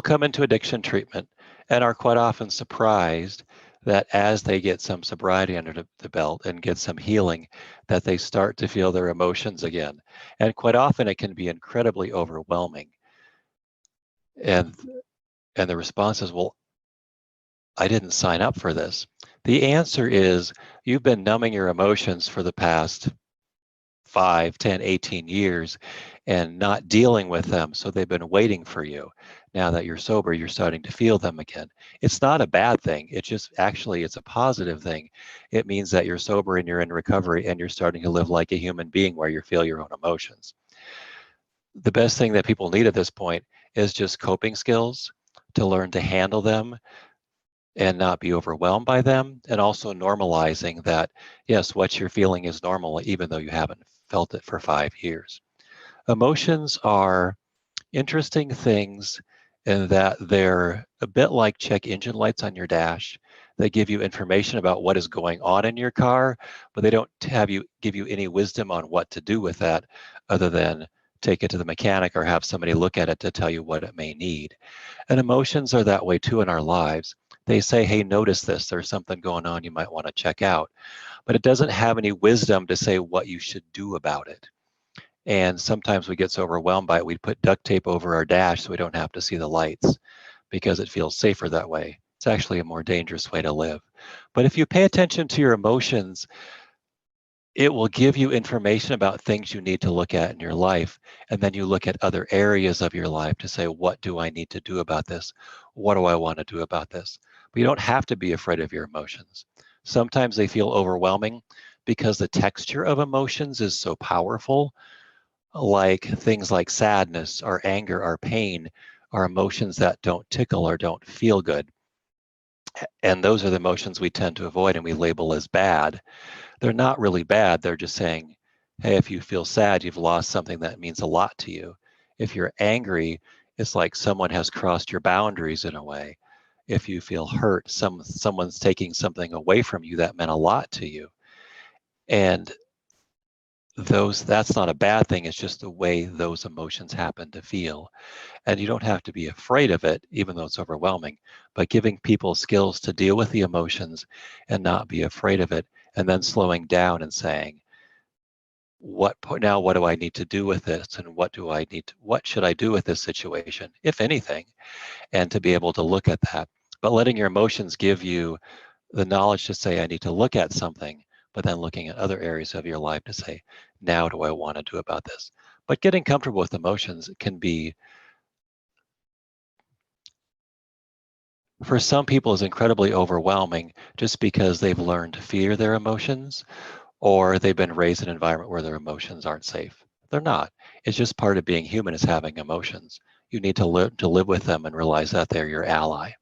come into addiction treatment and are quite often surprised that as they get some sobriety under the belt and get some healing, that they start to feel their emotions again. And quite often it can be incredibly overwhelming. And the response is, well, I didn't sign up for this. The answer is you've been numbing your emotions for the past 5, 10, 18 years and not dealing with them. So they've been waiting for you. Now that you're sober, you're starting to feel them again. It's not a bad thing. It's just actually, it's a positive thing. It means that you're sober and you're in recovery and you're starting to live like a human being where you feel your own emotions. The best thing that people need at this point is just coping skills to learn to handle them and not be overwhelmed by them, and also normalizing that, yes, what you're feeling is normal, even though you haven't felt it for 5 years. Emotions are interesting things in that they're a bit like check engine lights on your dash. They give you information about what is going on in your car, but they don't give you any wisdom on what to do with that other than take it to the mechanic or have somebody look at it to tell you what it may need. And emotions are that way too in our lives. They say, hey, notice this, there's something going on you might want to check out. But it doesn't have any wisdom to say what you should do about it. And sometimes we get so overwhelmed by it, we put duct tape over our dash so we don't have to see the lights because it feels safer that way. It's actually a more dangerous way to live. But if you pay attention to your emotions, it will give you information about things you need to look at in your life. And then you look at other areas of your life to say, what do I need to do about this? What do I want to do about this? But you don't have to be afraid of your emotions. Sometimes they feel overwhelming because the texture of emotions is so powerful, like things like sadness or anger or pain are emotions that don't tickle or don't feel good. And those are the emotions we tend to avoid and we label as bad. They're not really bad. They're just saying, hey, if you feel sad, you've lost something that means a lot to you. If you're angry, it's like someone has crossed your boundaries in a way. If you feel hurt, someone's taking something away from you that meant a lot to you. And that's not a bad thing. It's just the way those emotions happen to feel. And you don't have to be afraid of it, even though it's overwhelming, but giving people skills to deal with the emotions and not be afraid of it, and then slowing down and saying, what do I need to do with this, and what should I do with this situation, if anything, and to be able to look at that. But letting your emotions give you the knowledge to say, I need to look at something, but then looking at other areas of your life to say, now do I want to do about this? But getting comfortable with emotions can be, for some people, is incredibly overwhelming just because they've learned to fear their emotions, or they've been raised in an environment where their emotions aren't safe. They're not. It's just part of being human is having emotions. You need to live with them and realize that they're your ally.